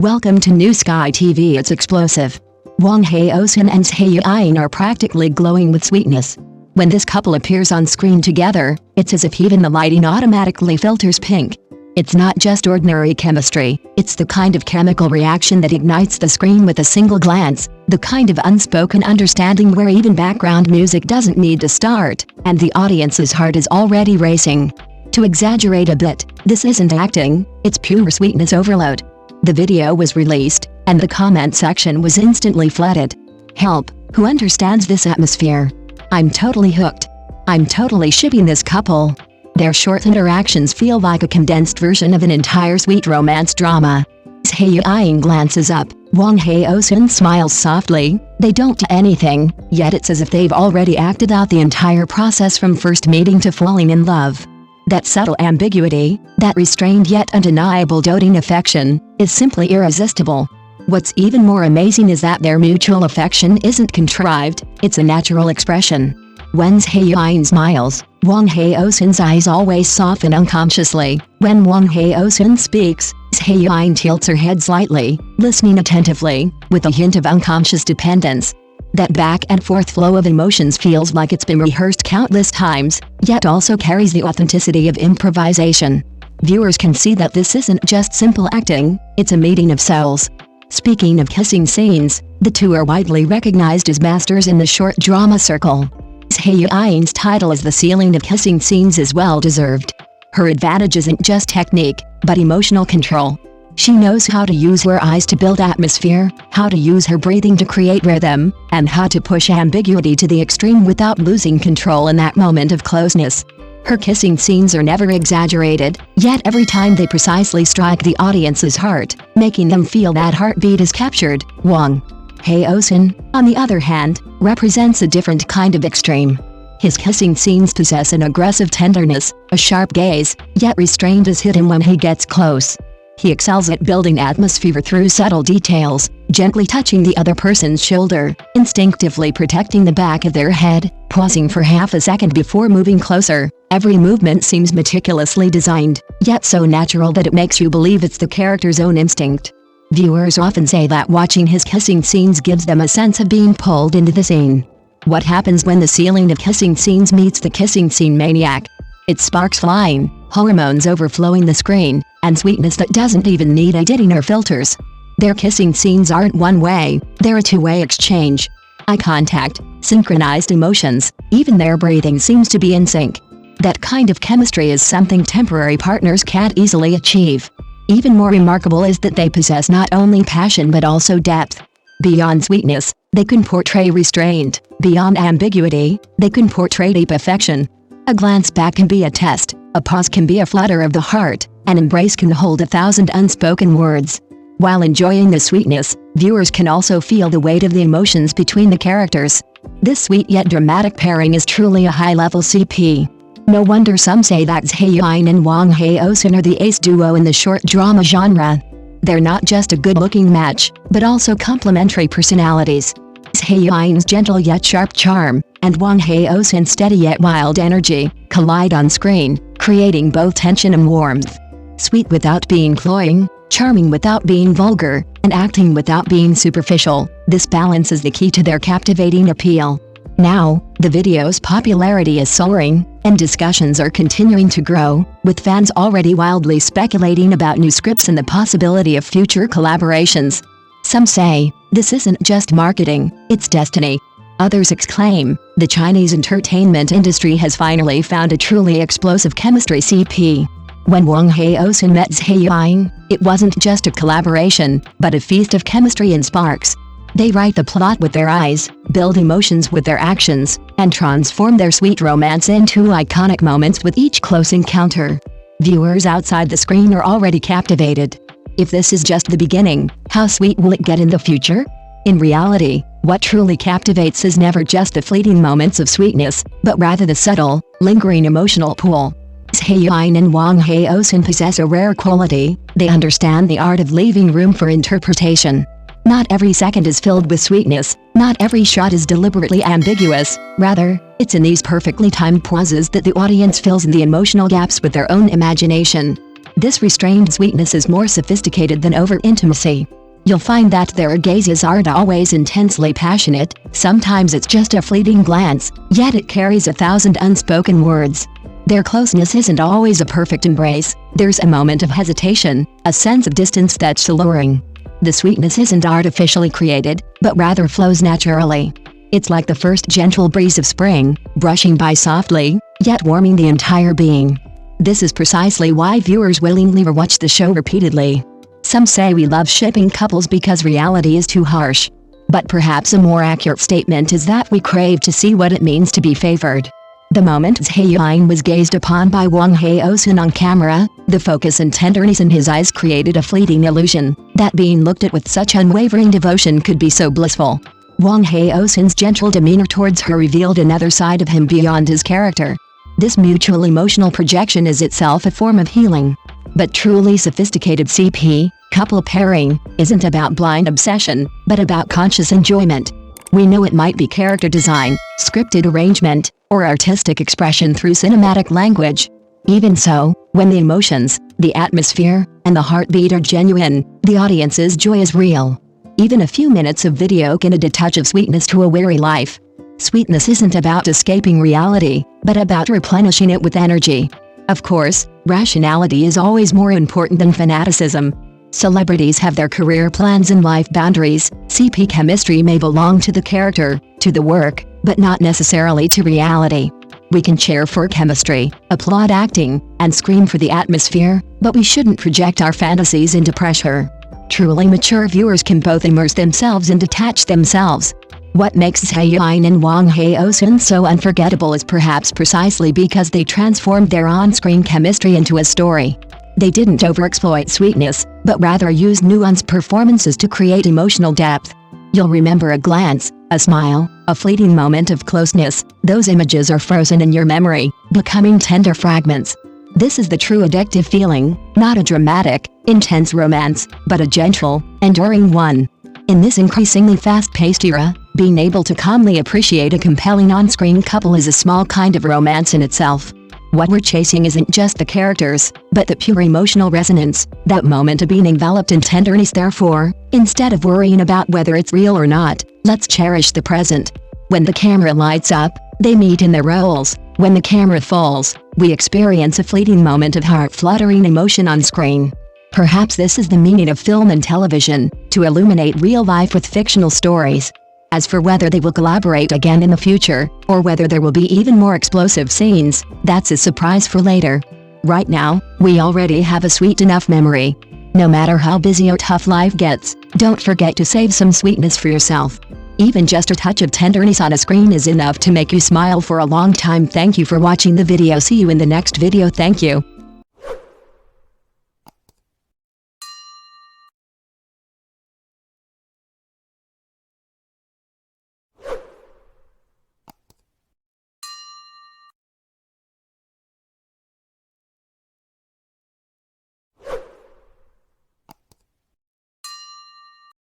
Welcome to New Sky TV. It's explosive. Wang Haozhen and Zhai Yiying are practically glowing with sweetness. When this couple appears on screen together, it's as if even the lighting automatically filters pink. It's not just ordinary chemistry, it's the kind of chemical reaction that ignites the screen with a single glance, the kind of unspoken understanding where even background music doesn't need to start, and the audience's heart is already racing. To exaggerate a bit, this isn't acting, it's pure sweetness overload. The video was released, and the comment section was instantly flooded. Help, who understands this atmosphere? I'm totally hooked. I'm totally shipping this couple. Their short interactions feel like a condensed version of an entire sweet romance drama. Zhai Yiying glances up, Wang Haozhen smiles softly. They don't do anything, yet it's as if they've already acted out the entire process from first meeting to falling in love. That subtle ambiguity, that restrained yet undeniable doting affection, is simply irresistible. What's even more amazing is that their mutual affection isn't contrived, it's a natural expression. When Zhai Yiying smiles, Wang Haozhen's eyes always soften unconsciously. When Wang Haozhen speaks, Zhai Yiying tilts her head slightly, listening attentively, with a hint of unconscious dependence. That back and forth flow of emotions feels like it's been rehearsed countless times, yet also carries the authenticity of improvisation. Viewers can see that this isn't just simple acting, it's a meeting of souls. Speaking of kissing scenes, the two are widely recognized as masters in the short drama circle. Zhai Yiying's title as the ceiling of kissing scenes is well deserved. Her advantage isn't just technique, but emotional control. She knows how to use her eyes to build atmosphere, how to use her breathing to create rhythm, and how to push ambiguity to the extreme without losing control in that moment of closeness. Her kissing scenes are never exaggerated, yet every time they precisely strike the audience's heart, making them feel that heartbeat is captured. Wang Haozhen, on the other hand, represents a different kind of extreme. His kissing scenes possess an aggressive tenderness, a sharp gaze, yet restrained is hidden when he gets close. He excels at building atmosphere through subtle details, gently touching the other person's shoulder, instinctively protecting the back of their head, pausing for half a second before moving closer. Every movement seems meticulously designed, yet so natural that it makes you believe it's the character's own instinct. Viewers often say that watching his kissing scenes gives them a sense of being pulled into the scene. What happens when the ceiling of kissing scenes meets the kissing scene maniac? It's sparks flying, hormones overflowing the screen, and sweetness that doesn't even need editing or filters. Their kissing scenes aren't one-way, they're a two-way exchange. Eye contact, synchronized emotions, even their breathing seems to be in sync. That kind of chemistry is something temporary partners can't easily achieve. Even more remarkable is that they possess not only passion but also depth. Beyond sweetness, they can portray restraint. Beyond ambiguity, they can portray deep affection. A glance back can be a test, a pause can be a flutter of the heart, an embrace can hold 1,000 unspoken words. While enjoying the sweetness, viewers can also feel the weight of the emotions between the characters. This sweet yet dramatic pairing is truly a high-level CP. No wonder some say that Zhai Yiying and Wang Haozhen are the ace duo in the short drama genre. They're not just a good-looking match, but also complementary personalities. Zhai Yiying's gentle yet sharp charm, and Wang Haozhen's steady yet wild energy, collide on screen, creating both tension and warmth. Sweet without being cloying, charming without being vulgar, and acting without being superficial, this balance is the key to their captivating appeal. Now, the video's popularity is soaring, and discussions are continuing to grow, with fans already wildly speculating about new scripts and the possibility of future collaborations. Some say, this isn't just marketing, it's destiny. Others exclaim, the Chinese entertainment industry has finally found a truly explosive chemistry CP. When Wang Haozhen met Zhai Yiying, it wasn't just a collaboration, but a feast of chemistry and sparks. They write the plot with their eyes, build emotions with their actions, and transform their sweet romance into iconic moments with each close encounter. Viewers outside the screen are already captivated. If this is just the beginning, how sweet will it get in the future? In reality, what truly captivates is never just the fleeting moments of sweetness, but rather the subtle, lingering emotional pull. Zhai Yiying and Wang Haozhen possess a rare quality: they understand the art of leaving room for interpretation. Not every second is filled with sweetness, not every shot is deliberately ambiguous, rather, it's in these perfectly timed pauses that the audience fills in the emotional gaps with their own imagination. This restrained sweetness is more sophisticated than overt intimacy. You'll find that their gazes aren't always intensely passionate, sometimes it's just a fleeting glance, yet it carries 1,000 unspoken words. Their closeness isn't always a perfect embrace, there's a moment of hesitation, a sense of distance that's alluring. The sweetness isn't artificially created, but rather flows naturally. It's like the first gentle breeze of spring, brushing by softly, yet warming the entire being. This is precisely why viewers willingly rewatch the show repeatedly. Some say we love shipping couples because reality is too harsh. But perhaps a more accurate statement is that we crave to see what it means to be favored. The moment Yiying was gazed upon by Wang Haozhen on camera, the focus and tenderness in his eyes created a fleeting illusion that being looked at with such unwavering devotion could be so blissful. Wang Haozhen's gentle demeanor towards her revealed another side of him beyond his character. This mutual emotional projection is itself a form of healing. But truly sophisticated CP, couple pairing, isn't about blind obsession, but about conscious enjoyment. We know it might be character design, scripted arrangement, or artistic expression through cinematic language. Even so, when the emotions, the atmosphere, and the heartbeat are genuine, the audience's joy is real. Even a few minutes of video can add a touch of sweetness to a weary life. Sweetness isn't about escaping reality, but about replenishing it with energy. Of course, rationality is always more important than fanaticism. Celebrities have their career plans and life boundaries. CP chemistry may belong to the character, to the work, but not necessarily to reality. We can cheer for chemistry, applaud acting, and scream for the atmosphere, but we shouldn't project our fantasies into pressure. Truly mature viewers can both immerse themselves and detach themselves. What makes Yiying and Wang Haozhen so unforgettable is perhaps precisely because they transformed their on-screen chemistry into a story. They didn't overexploit sweetness, but rather used nuanced performances to create emotional depth. You'll remember a glance, a smile, a fleeting moment of closeness. Those images are frozen in your memory, becoming tender fragments. This is the true addictive feeling, not a dramatic, intense romance, but a gentle, enduring one. In this increasingly fast-paced era, being able to calmly appreciate a compelling on-screen couple is a small kind of romance in itself. What we're chasing isn't just the characters, but the pure emotional resonance, that moment of being enveloped in tenderness. Therefore, instead of worrying about whether it's real or not, let's cherish the present. When the camera lights up, they meet in their roles. When the camera falls, we experience a fleeting moment of heart-fluttering emotion on screen. Perhaps this is the meaning of film and television, to illuminate real life with fictional stories. As for whether they will collaborate again in the future, or whether there will be even more explosive scenes, that's a surprise for later. Right now, we already have a sweet enough memory. No matter how busy or tough life gets, don't forget to save some sweetness for yourself. Even just a touch of tenderness on a screen is enough to make you smile for a long time. Thank you for watching the video. See you in the next video. Thank you.